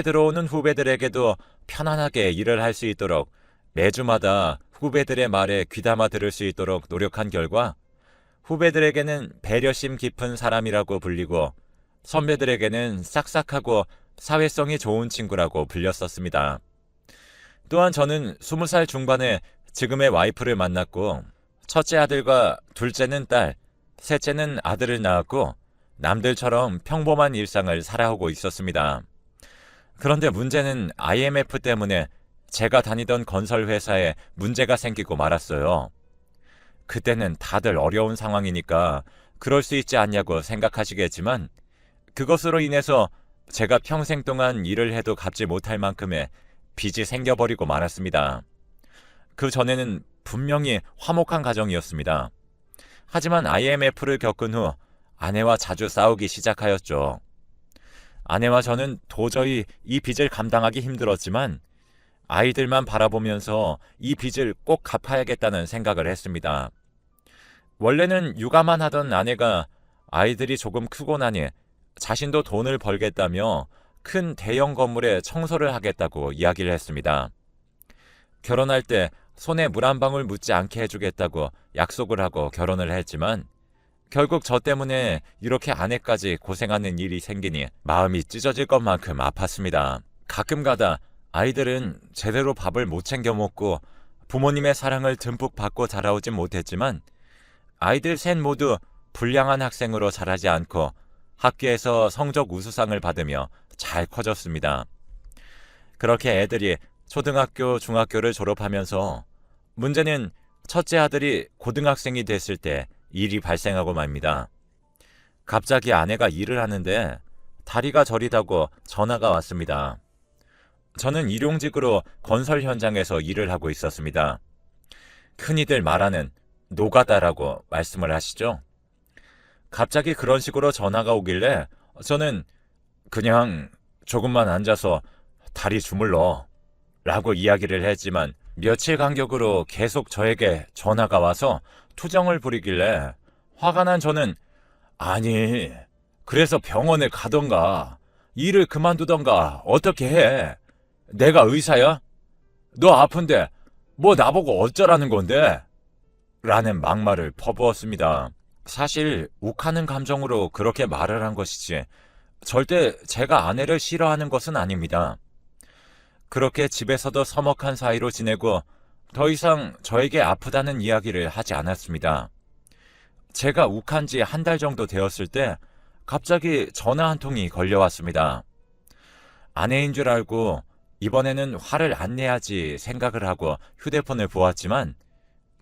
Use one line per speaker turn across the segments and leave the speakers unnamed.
들어오는 후배들에게도 편안하게 일을 할 수 있도록 매주마다 후배들의 말에 귀담아 들을 수 있도록 노력한 결과 후배들에게는 배려심 깊은 사람이라고 불리고 선배들에게는 싹싹하고 사회성이 좋은 친구라고 불렸었습니다. 또한 저는 20살 중반에 지금의 와이프를 만났고 첫째 아들과 둘째는 딸, 셋째는 아들을 낳았고 남들처럼 평범한 일상을 살아오고 있었습니다. 그런데 문제는 IMF 때문에 제가 다니던 건설 회사에 문제가 생기고 말았어요. 그때는 다들 어려운 상황이니까 그럴 수 있지 않냐고 생각하시겠지만 그것으로 인해서 제가 평생 동안 일을 해도 갚지 못할 만큼의 빚이 생겨버리고 말았습니다. 그 전에는 분명히 화목한 가정이었습니다. 하지만 IMF를 겪은 후 아내와 자주 싸우기 시작하였죠. 아내와 저는 도저히 이 빚을 감당하기 힘들었지만 아이들만 바라보면서 이 빚을 꼭 갚아야겠다는 생각을 했습니다. 원래는 육아만 하던 아내가 아이들이 조금 크고 나니 자신도 돈을 벌겠다며 큰 대형 건물에 청소를 하겠다고 이야기를 했습니다. 결혼할 때 손에 물 한 방울 묻지 않게 해주겠다고 약속을 하고 결혼을 했지만 결국 저 때문에 이렇게 아내까지 고생하는 일이 생기니 마음이 찢어질 것만큼 아팠습니다. 가끔가다 아이들은 제대로 밥을 못 챙겨 먹고 부모님의 사랑을 듬뿍 받고 자라오진 못했지만 아이들 셋 모두 불량한 학생으로 자라지 않고 학교에서 성적 우수상을 받으며 잘 커졌습니다. 그렇게 애들이 초등학교, 중학교를 졸업하면서 문제는 첫째 아들이 고등학생이 됐을 때 일이 발생하고 맙니다. 갑자기 아내가 일을 하는데 다리가 저리다고 전화가 왔습니다. 저는 일용직으로 건설 현장에서 일을 하고 있었습니다. 흔히들 말하는 노가다라고 말씀을 하시죠. 갑자기 그런 식으로 전화가 오길래 저는 그냥 조금만 앉아서 다리 주물러 라고 이야기를 했지만 며칠 간격으로 계속 저에게 전화가 와서 투정을 부리길래 화가 난 저는 아니 그래서 병원에 가던가 일을 그만두던가 어떻게 해? 내가 의사야? 너 아픈데 뭐 나보고 어쩌라는 건데? 라는 막말을 퍼부었습니다. 사실 욱하는 감정으로 그렇게 말을 한 것이지 절대 제가 아내를 싫어하는 것은 아닙니다. 그렇게 집에서도 서먹한 사이로 지내고 더 이상 저에게 아프다는 이야기를 하지 않았습니다. 제가 욱한 지 한 달 정도 되었을 때 갑자기 전화 한 통이 걸려왔습니다. 아내인 줄 알고 이번에는 화를 안 내야지 생각을 하고 휴대폰을 보았지만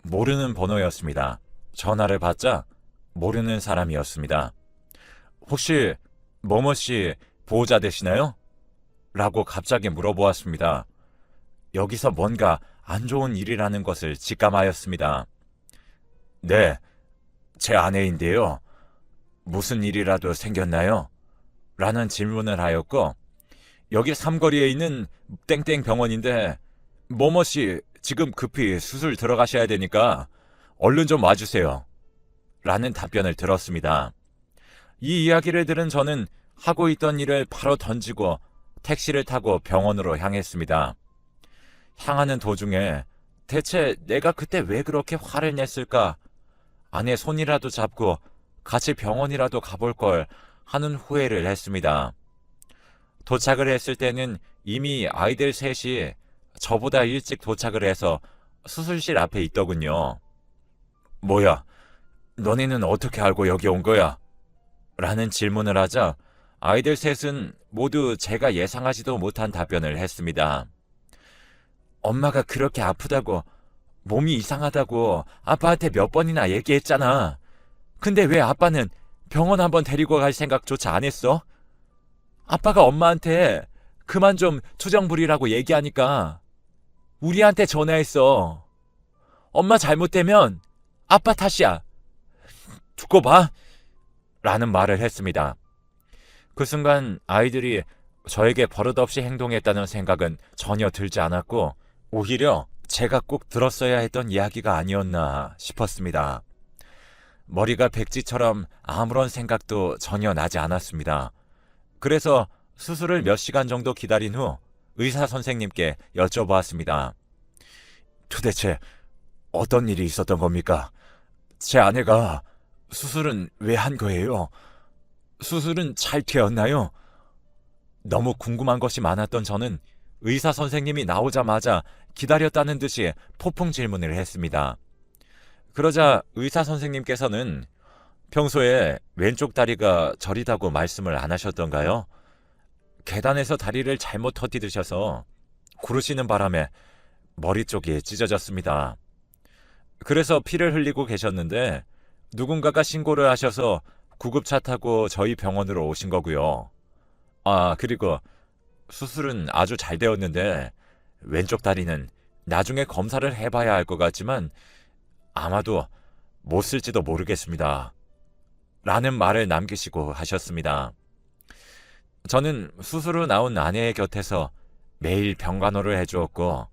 모르는 번호였습니다. 전화를 받자 모르는 사람이었습니다. 혹시 뭐뭐씨 보호자 되시나요? 라고 갑자기 물어보았습니다. 여기서 뭔가 안 좋은 일이라는 것을 직감하였습니다. 네, 제 아내인데요. 무슨 일이라도 생겼나요? 라는 질문을 하였고 여기 삼거리에 있는 땡땡 병원인데 뭐뭐씨 지금 급히 수술 들어가셔야 되니까 얼른 좀 와주세요. 라는 답변을 들었습니다. 이 이야기를 들은 저는 하고 있던 일을 바로 던지고 택시를 타고 병원으로 향했습니다. 향하는 도중에 대체 내가 그때 왜 그렇게 화를 냈을까? 아내 손이라도 잡고 같이 병원이라도 가볼 걸 하는 후회를 했습니다. 도착을 했을 때는 이미 아이들 셋이 저보다 일찍 도착을 해서 수술실 앞에 있더군요. 뭐야, 너네는 어떻게 알고 여기 온 거야? 라는 질문을 하자 아이들 셋은 모두 제가 예상하지도 못한 답변을 했습니다. 엄마가 그렇게 아프다고, 몸이 이상하다고 아빠한테 몇 번이나 얘기했잖아. 근데 왜 아빠는 병원 한번 데리고 갈 생각조차 안 했어? 아빠가 엄마한테 그만 좀 투정 부리라고 얘기하니까 우리한테 전화했어. 엄마 잘못되면 아빠 탓이야. 두고 봐. 라는 말을 했습니다. 그 순간 아이들이 저에게 버릇없이 행동했다는 생각은 전혀 들지 않았고 오히려 제가 꼭 들었어야 했던 이야기가 아니었나 싶었습니다. 머리가 백지처럼 아무런 생각도 전혀 나지 않았습니다. 그래서 수술을 몇 시간 정도 기다린 후 의사 선생님께 여쭤보았습니다. 도대체 어떤 일이 있었던 겁니까? 제 아내가 수술은 왜 한 거예요? 수술은 잘 되었나요? 너무 궁금한 것이 많았던 저는 의사 선생님이 나오자마자 기다렸다는 듯이 폭풍 질문을 했습니다. 그러자 의사 선생님께서는 평소에 왼쪽 다리가 저리다고 말씀을 안 하셨던가요? 계단에서 다리를 잘못 터뜨리셔서 구르시는 바람에 머리 쪽이 찢어졌습니다. 그래서 피를 흘리고 계셨는데 누군가가 신고를 하셔서 구급차 타고 저희 병원으로 오신 거고요. 그리고 수술은 아주 잘 되었는데 왼쪽 다리는 나중에 검사를 해봐야 할 것 같지만 아마도 못 쓸지도 모르겠습니다. 라는 말을 남기시고 하셨습니다. 저는 수술 후 나온 아내의 곁에서 매일 병간호를 해주었고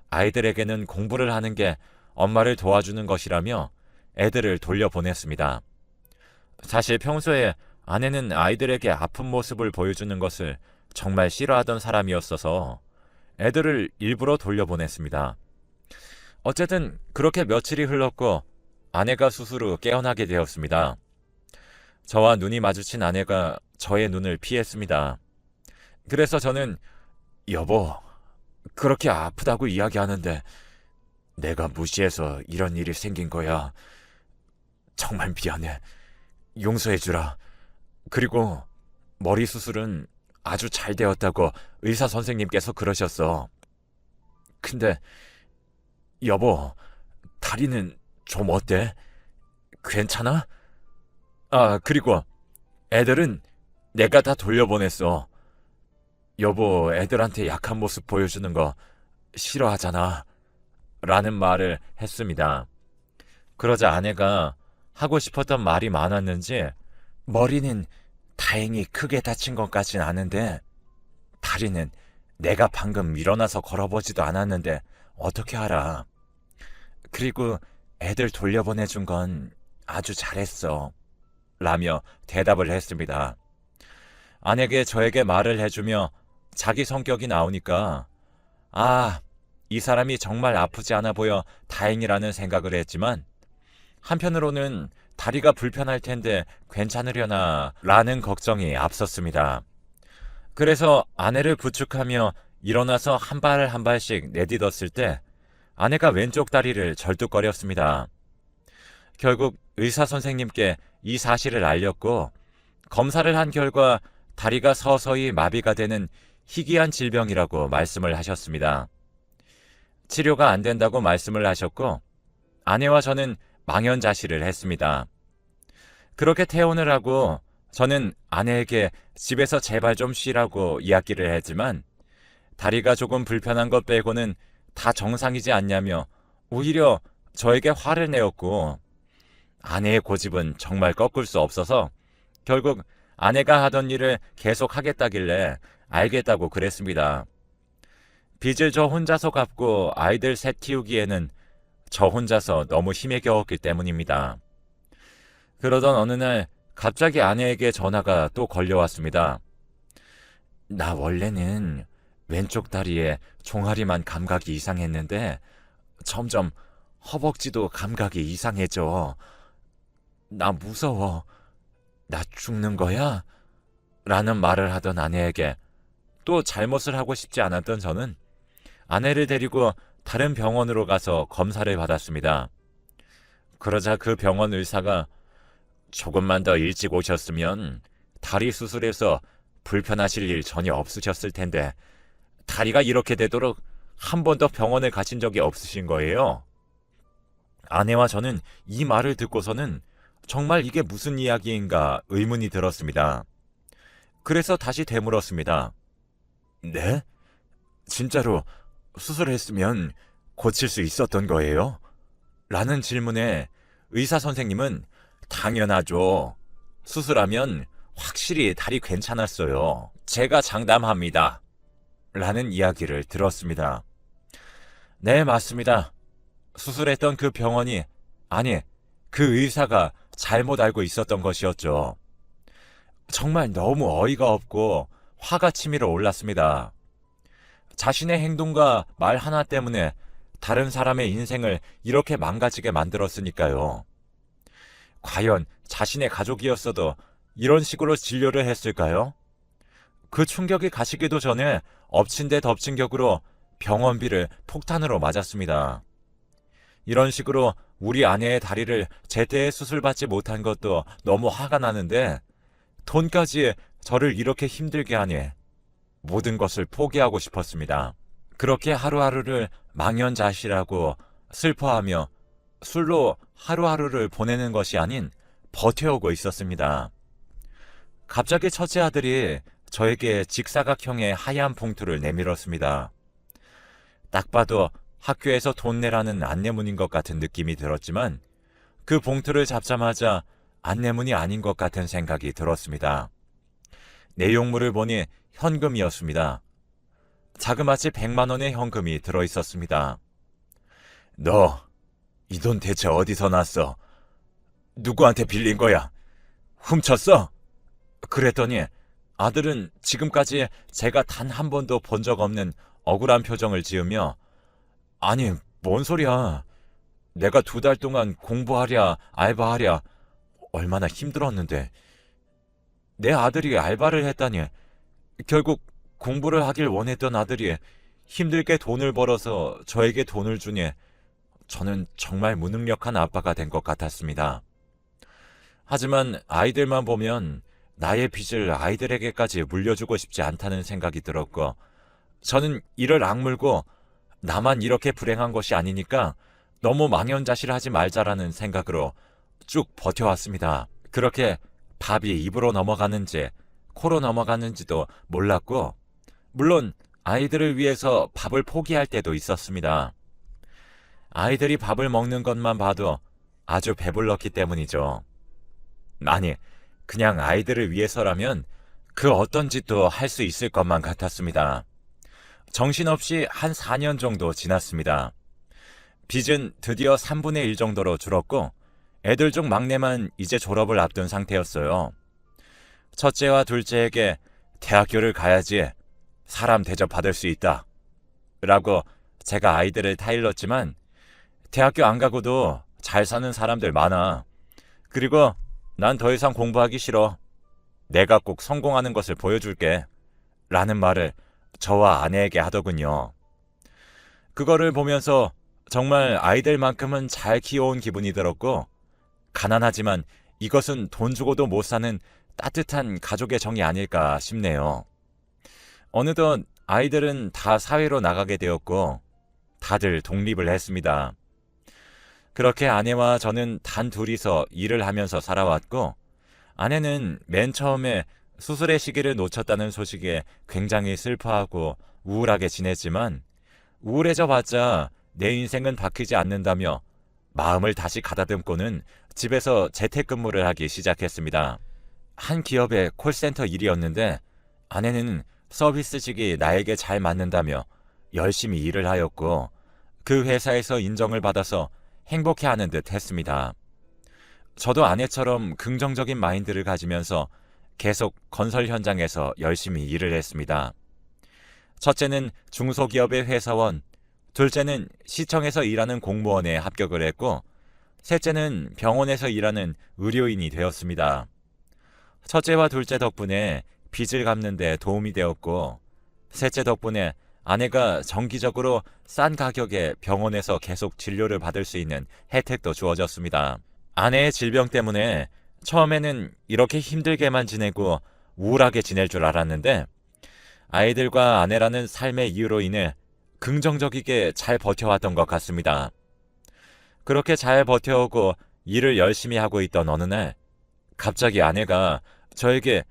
아이들에게는 공부를 하는 게 엄마를 도와주는 것이라며 애들을 돌려보냈습니다. 사실 평소에 아내는 아이들에게 아픈 모습을 보여주는 것을 정말 싫어하던 사람이었어서 애들을 일부러 돌려보냈습니다. 어쨌든 그렇게 며칠이 흘렀고 아내가 수술 후 깨어나게 되었습니다. 저와 눈이 마주친 아내가 저의 눈을 피했습니다. 그래서 저는 여보, 그렇게 아프다고 이야기하는데 내가 무시해서 이런 일이 생긴 거야. 정말 미안해. 용서해주라. 그리고 머리 수술은 아주 잘 되었다고 의사 선생님께서 그러셨어. 근데 여보, 다리는 좀 어때? 괜찮아? 그리고 애들은 내가 다 돌려보냈어. 여보, 애들한테 약한 모습 보여주는 거 싫어하잖아. 라는 말을 했습니다. 그러자 아내가 하고 싶었던 말이 많았는지 머리는 다행히 크게 다친 것까진 않은데 다리는 내가 방금 일어나서 걸어보지도 않았는데 어떻게 알아. 그리고 애들 돌려보내준 건 아주 잘했어. 라며 대답을 했습니다. 아내가 저에게 말을 해주며 자기 성격이 나오니까 이 사람이 정말 아프지 않아 보여 다행이라는 생각을 했지만 한편으로는 다리가 불편할 텐데 괜찮으려나 라는 걱정이 앞섰습니다. 그래서 아내를 부축하며 일어나서 한 발 한 발씩 내딛었을 때 아내가 왼쪽 다리를 절뚝거렸습니다. 결국 의사 선생님께 이 사실을 알렸고 검사를 한 결과 다리가 서서히 마비가 되는 희귀한 질병이라고 말씀을 하셨습니다. 치료가 안 된다고 말씀을 하셨고 아내와 저는 망연자실을 했습니다. 그렇게 퇴원을 하고 저는 아내에게 집에서 제발 좀 쉬라고 이야기를 했지만 다리가 조금 불편한 것 빼고는 다 정상이지 않냐며 오히려 저에게 화를 내었고 아내의 고집은 정말 꺾을 수 없어서 결국 아내가 하던 일을 계속 하겠다길래 알겠다고 그랬습니다. 빚을 저 혼자서 갚고 아이들 셋 키우기에는 저 혼자서 너무 힘에 겨웠기 때문입니다. 그러던 어느 날 갑자기 아내에게 전화가 또 걸려왔습니다. 나 원래는 왼쪽 다리에 종아리만 감각이 이상했는데 점점 허벅지도 감각이 이상해져. 나 무서워. 나 죽는 거야? 라는 말을 하던 아내에게 또 잘못을 하고 싶지 않았던 저는 아내를 데리고 다른 병원으로 가서 검사를 받았습니다. 그러자 그 병원 의사가 조금만 더 일찍 오셨으면 다리 수술에서 불편하실 일 전혀 없으셨을 텐데 다리가 이렇게 되도록 한 번도 병원을 가신 적이 없으신 거예요. 아내와 저는 이 말을 듣고서는 정말 이게 무슨 이야기인가 의문이 들었습니다. 그래서 다시 되물었습니다. 네? 진짜로 수술했으면 고칠 수 있었던 거예요? 라는 질문에 의사 선생님은 당연하죠. 수술하면 확실히 다리 괜찮았어요. 제가 장담합니다. 라는 이야기를 들었습니다. 네, 맞습니다. 수술했던 그 병원이, 아니, 그 의사가 잘못 알고 있었던 것이었죠. 정말 너무 어이가 없고 화가 치밀어 올랐습니다. 자신의 행동과 말 하나 때문에 다른 사람의 인생을 이렇게 망가지게 만들었으니까요. 과연 자신의 가족이었어도 이런 식으로 진료를 했을까요? 그 충격이 가시기도 전에 엎친 데 덮친 격으로 병원비를 폭탄으로 맞았습니다. 이런 식으로 우리 아내의 다리를 제때 수술받지 못한 것도 너무 화가 나는데 돈까지 저를 이렇게 힘들게 하니 모든 것을 포기하고 싶었습니다. 그렇게 하루하루를 망연자실하고 슬퍼하며 술로 하루하루를 보내는 것이 아닌 버텨오고 있었습니다. 갑자기 첫째 아들이 저에게 직사각형의 하얀 봉투를 내밀었습니다. 딱 봐도 학교에서 돈 내라는 안내문인 것 같은 느낌이 들었지만 그 봉투를 잡자마자 안내문이 아닌 것 같은 생각이 들었습니다. 내용물을 보니 현금이었습니다. 자그마치 100만 원의 현금이 들어있었습니다. 너, 이 돈 대체 어디서 났어? 누구한테 빌린 거야? 훔쳤어? 그랬더니 아들은 지금까지 제가 단 한 번도 본 적 없는 억울한 표정을 지으며 아니, 뭔 소리야. 내가 2달 동안 공부하랴, 알바하랴 얼마나 힘들었는데. 내 아들이 알바를 했다니. 결국 공부를 하길 원했던 아들이 힘들게 돈을 벌어서 저에게 돈을 주니 저는 정말 무능력한 아빠가 된 것 같았습니다. 하지만 아이들만 보면 나의 빚을 아이들에게까지 물려주고 싶지 않다는 생각이 들었고 저는 이를 악물고 나만 이렇게 불행한 것이 아니니까 너무 망연자실하지 말자라는 생각으로 쭉 버텨왔습니다. 그렇게 밥이 입으로 넘어가는지 코로 넘어가는지도 몰랐고 물론 아이들을 위해서 밥을 포기할 때도 있었습니다. 아이들이 밥을 먹는 것만 봐도 아주 배불렀기 때문이죠. 아니, 그냥 아이들을 위해서라면 그 어떤 짓도 할 수 있을 것만 같았습니다. 정신없이 한 4년 정도 지났습니다. 빚은 드디어 3분의 1 정도로 줄었고 애들 중 막내만 이제 졸업을 앞둔 상태였어요. 첫째와 둘째에게 대학교를 가야지 사람 대접받을 수 있다 라고 제가 아이들을 타일렀지만 대학교 안 가고도 잘 사는 사람들 많아. 그리고 난 더 이상 공부하기 싫어. 내가 꼭 성공하는 것을 보여줄게 라는 말을 저와 아내에게 하더군요. 그거를 보면서 정말 아이들만큼은 잘 키워온 기분이 들었고 가난하지만 이것은 돈 주고도 못 사는 따뜻한 가족의 정이 아닐까 싶네요. 어느덧 아이들은 다 사회로 나가게 되었고 다들 독립을 했습니다. 그렇게 아내와 저는 단 둘이서 일을 하면서 살아왔고 아내는 맨 처음에 수술의 시기를 놓쳤다는 소식에 굉장히 슬퍼하고 우울하게 지냈지만 우울해져 봤자 내 인생은 바뀌지 않는다며 마음을 다시 가다듬고는 집에서 재택근무를 하기 시작했습니다. 한 기업의 콜센터 일이었는데 아내는 서비스직이 나에게 잘 맞는다며 열심히 일을 하였고 그 회사에서 인정을 받아서 행복해하는 듯 했습니다. 저도 아내처럼 긍정적인 마인드를 가지면서 계속 건설 현장에서 열심히 일을 했습니다. 첫째는 중소기업의 회사원, 둘째는 시청에서 일하는 공무원에 합격을 했고 셋째는 병원에서 일하는 의료인이 되었습니다. 첫째와 둘째 덕분에 빚을 갚는 데 도움이 되었고 셋째 덕분에 아내가 정기적으로 싼 가격에 병원에서 계속 진료를 받을 수 있는 혜택도 주어졌습니다. 아내의 질병 때문에 처음에는 이렇게 힘들게만 지내고 우울하게 지낼 줄 알았는데 아이들과 아내라는 삶의 이유로 인해 긍정적이게 잘 버텨왔던 것 같습니다. 그렇게 잘 버텨오고 일을 열심히 하고 있던 어느 날 갑자기 아내가 저에게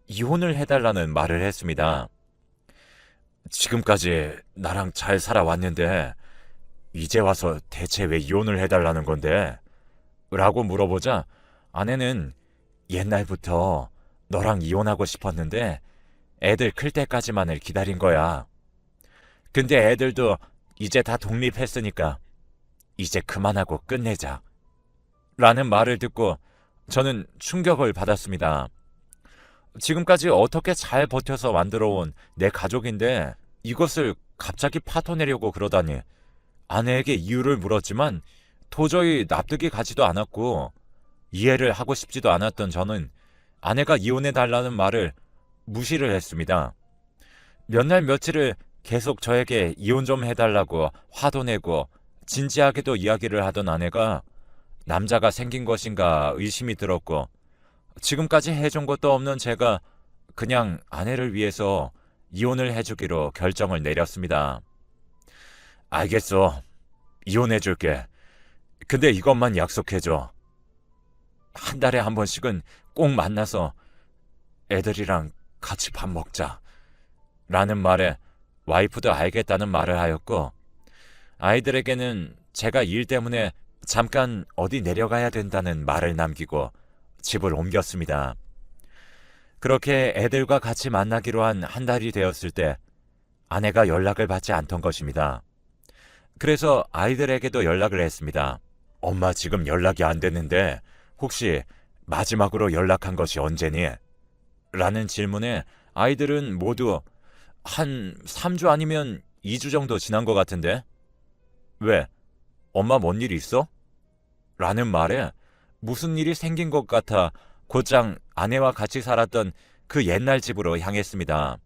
이혼을 해달라는 말을 했습니다. 지금까지 나랑 잘 살아왔는데 이제 와서 대체 왜 이혼을 해달라는 건데? 라고 물어보자 아내는 옛날부터 너랑 이혼하고 싶었는데 애들 클 때까지만을 기다린 거야. 근데 애들도 이제 다 독립했으니까 이제 그만하고 끝내자. 라는 말을 듣고 저는 충격을 받았습니다. 지금까지 어떻게 잘 버텨서 만들어온 내 가족인데 이것을 갑자기 파토내려고 그러다니. 아내에게 이유를 물었지만 도저히 납득이 가지도 않았고 이해를 하고 싶지도 않았던 저는 아내가 이혼해달라는 말을 무시를 했습니다. 몇 날 며칠을 계속 저에게 이혼 좀 해달라고 화도 내고 진지하게도 이야기를 하던 아내가 남자가 생긴 것인가 의심이 들었고 지금까지 해준 것도 없는 제가 그냥 아내를 위해서 이혼을 해주기로 결정을 내렸습니다. 알겠어. 이혼해줄게. 근데 이것만 약속해줘. 한 달에 한 번씩은 꼭 만나서 애들이랑 같이 밥 먹자. 라는 말에 와이프도 알겠다는 말을 하였고 아이들에게는 제가 일 때문에 잠깐 어디 내려가야 된다는 말을 남기고 집을 옮겼습니다. 그렇게 애들과 같이 만나기로 한 달이 되었을 때 아내가 연락을 받지 않던 것입니다. 그래서 아이들에게도 연락을 했습니다. 엄마 지금 연락이 안 되는데 혹시 마지막으로 연락한 것이 언제니? 라는 질문에 아이들은 모두 한 3주 아니면 2주 정도 지난 것 같은데? 왜? 엄마 뭔 일 있어? 라는 말에 무슨 일이 생긴 것 같아 곧장 아내와 같이 살았던 그 옛날 집으로 향했습니다.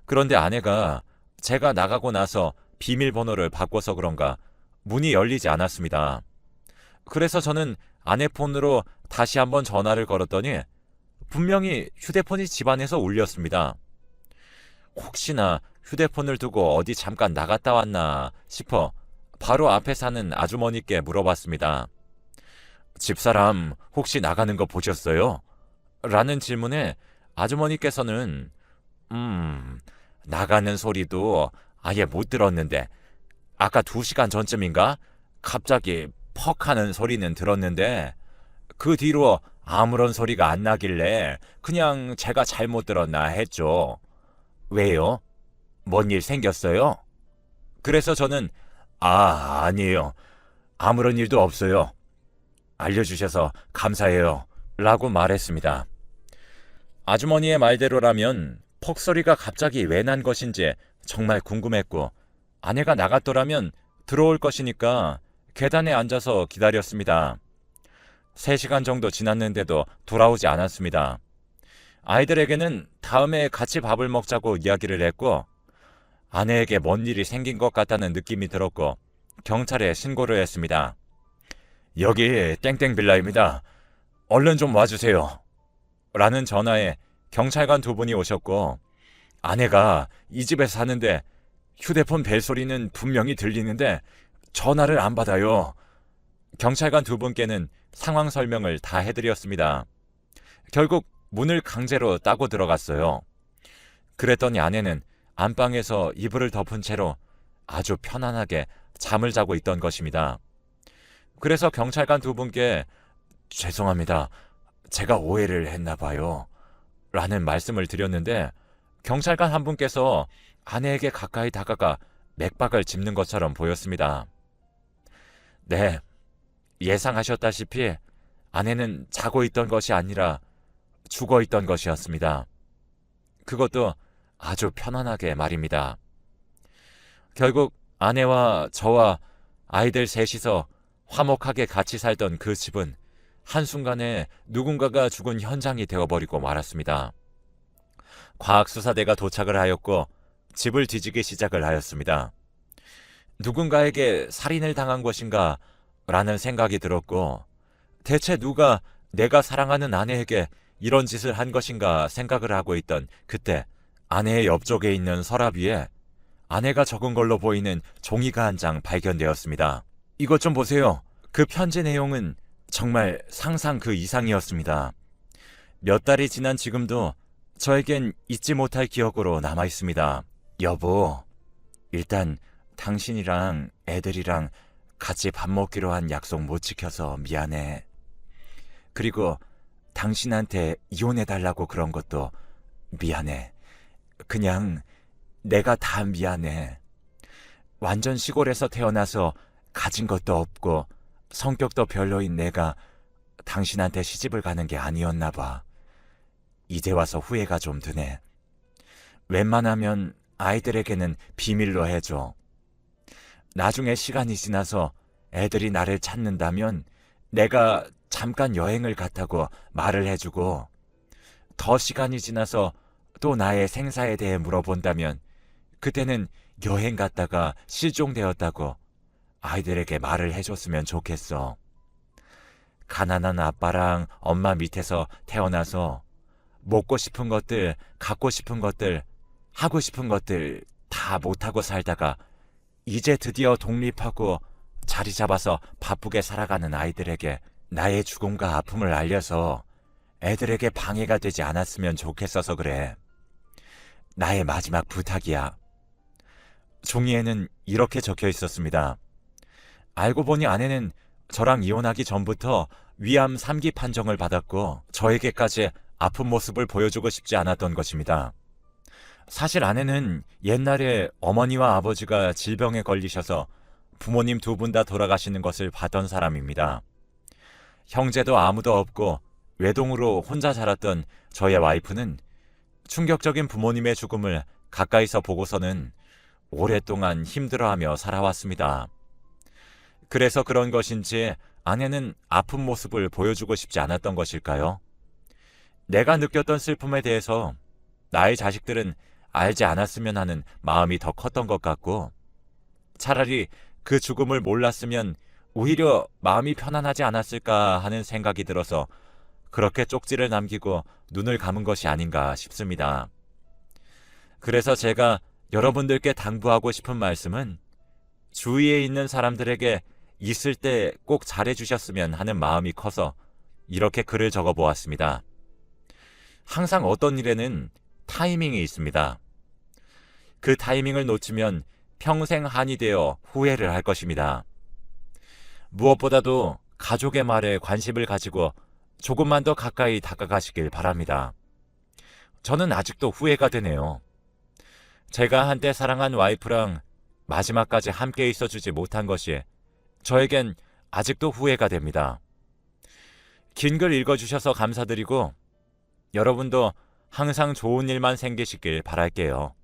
그런데 아내가 제가 나가고 나서 비밀번호를 바꿔서 그런가 문이 열리지 않았습니다. 그래서 저는 아내 폰으로 다시 한번 전화를 걸었더니 분명히 휴대폰이 집안에서 울렸습니다. 혹시나 휴대폰을 두고 어디 잠깐 나갔다 왔나 싶어 바로 앞에 사는 아주머니께 물어봤습니다. 집사람 혹시 나가는 거 보셨어요? 라는 질문에 아주머니께서는 나가는 소리도 아예 못 들었는데 아까 2시간 전쯤인가 갑자기 퍽 하는 소리는 들었는데 그 뒤로 아무런 소리가 안 나길래 그냥 제가 잘못 들었나 했죠. 왜요? 뭔 일 생겼어요? 그래서 저는 아니에요. 아무런 일도 없어요. 알려주셔서 감사해요. 라고 말했습니다. 아주머니의 말대로라면 퍽소리가 갑자기 왜 난 것인지 정말 궁금했고 아내가 나갔더라면 들어올 것이니까 계단에 앉아서 기다렸습니다. 3시간 정도 지났는데도 돌아오지 않았습니다. 아이들에게는 다음에 같이 밥을 먹자고 이야기를 했고 아내에게 뭔 일이 생긴 것 같다는 느낌이 들었고 경찰에 신고를 했습니다. 여기 땡땡 빌라입니다. 얼른 좀 와주세요. 라는 전화에 경찰관 2분이 오셨고 아내가 이 집에 사는데 휴대폰 벨소리는 분명히 들리는데 전화를 안 받아요. 경찰관 2분께는 상황 설명을 다 해드렸습니다. 결국 문을 강제로 따고 들어갔어요. 그랬더니 아내는 안방에서 이불을 덮은 채로 아주 편안하게 잠을 자고 있던 것입니다. 그래서 경찰관 2분께 죄송합니다. 제가 오해를 했나 봐요. 라는 말씀을 드렸는데 경찰관 한 분께서 아내에게 가까이 다가가 맥박을 짚는 것처럼 보였습니다. 네, 예상하셨다시피 아내는 자고 있던 것이 아니라 죽어 있던 것이었습니다. 그것도 아주 편안하게 말입니다. 결국 아내와 저와 아이들 셋이서 화목하게 같이 살던 그 집은 한순간에 누군가가 죽은 현장이 되어버리고 말았습니다. 과학수사대가 도착을 하였고 집을 뒤지기 시작을 하였습니다. 누군가에게 살인을 당한 것인가 라는 생각이 들었고 대체 누가 내가 사랑하는 아내에게 이런 짓을 한 것인가 생각을 하고 있던 그때 아내의 옆쪽에 있는 서랍 위에 아내가 적은 걸로 보이는 종이가 한 장 발견되었습니다. 이것 좀 보세요. 그 편지 내용은 정말 상상 그 이상이었습니다. 몇 달이 지난 지금도 저에겐 잊지 못할 기억으로 남아 있습니다. 여보, 일단 당신이랑 애들이랑 같이 밥 먹기로 한 약속 못 지켜서 미안해. 그리고 당신한테 이혼해달라고 그런 것도 미안해. 그냥 내가 다 미안해. 완전 시골에서 태어나서 가진 것도 없고 성격도 별로인 내가 당신한테 시집을 가는 게 아니었나 봐. 이제 와서 후회가 좀 드네. 웬만하면 아이들에게는 비밀로 해줘. 나중에 시간이 지나서 애들이 나를 찾는다면 내가 잠깐 여행을 갔다고 말을 해주고, 더 시간이 지나서 또 나의 생사에 대해 물어본다면 그때는 여행 갔다가 실종되었다고 아이들에게 말을 해줬으면 좋겠어. 가난한 아빠랑 엄마 밑에서 태어나서 먹고 싶은 것들, 갖고 싶은 것들, 하고 싶은 것들 다 못하고 살다가 이제 드디어 독립하고 자리 잡아서 바쁘게 살아가는 아이들에게 나의 죽음과 아픔을 알려서 애들에게 방해가 되지 않았으면 좋겠어서 그래. 나의 마지막 부탁이야. 종이에는 이렇게 적혀 있었습니다. 알고 보니 아내는 저랑 이혼하기 전부터 위암 3기 판정을 받았고 저에게까지 아픈 모습을 보여주고 싶지 않았던 것입니다. 사실 아내는 옛날에 어머니와 아버지가 질병에 걸리셔서 부모님 두 분 다 돌아가시는 것을 봤던 사람입니다. 형제도 아무도 없고 외동으로 혼자 자랐던 저의 와이프는 충격적인 부모님의 죽음을 가까이서 보고서는 오랫동안 힘들어하며 살아왔습니다. 그래서 그런 것인지 아내는 아픈 모습을 보여주고 싶지 않았던 것일까요? 내가 느꼈던 슬픔에 대해서 나의 자식들은 알지 않았으면 하는 마음이 더 컸던 것 같고, 차라리 그 죽음을 몰랐으면 오히려 마음이 편안하지 않았을까 하는 생각이 들어서 그렇게 쪽지를 남기고 눈을 감은 것이 아닌가 싶습니다. 그래서 제가 여러분들께 당부하고 싶은 말씀은 주위에 있는 사람들에게 있을 때 꼭 잘해주셨으면 하는 마음이 커서 이렇게 글을 적어보았습니다. 항상 어떤 일에는 타이밍이 있습니다. 그 타이밍을 놓치면 평생 한이 되어 후회를 할 것입니다. 무엇보다도 가족의 말에 관심을 가지고 조금만 더 가까이 다가가시길 바랍니다. 저는 아직도 후회가 되네요. 제가 한때 사랑한 와이프랑 마지막까지 함께 있어주지 못한 것이 저에겐 아직도 후회가 됩니다. 긴 글 읽어주셔서 감사드리고 여러분도 항상 좋은 일만 생기시길 바랄게요.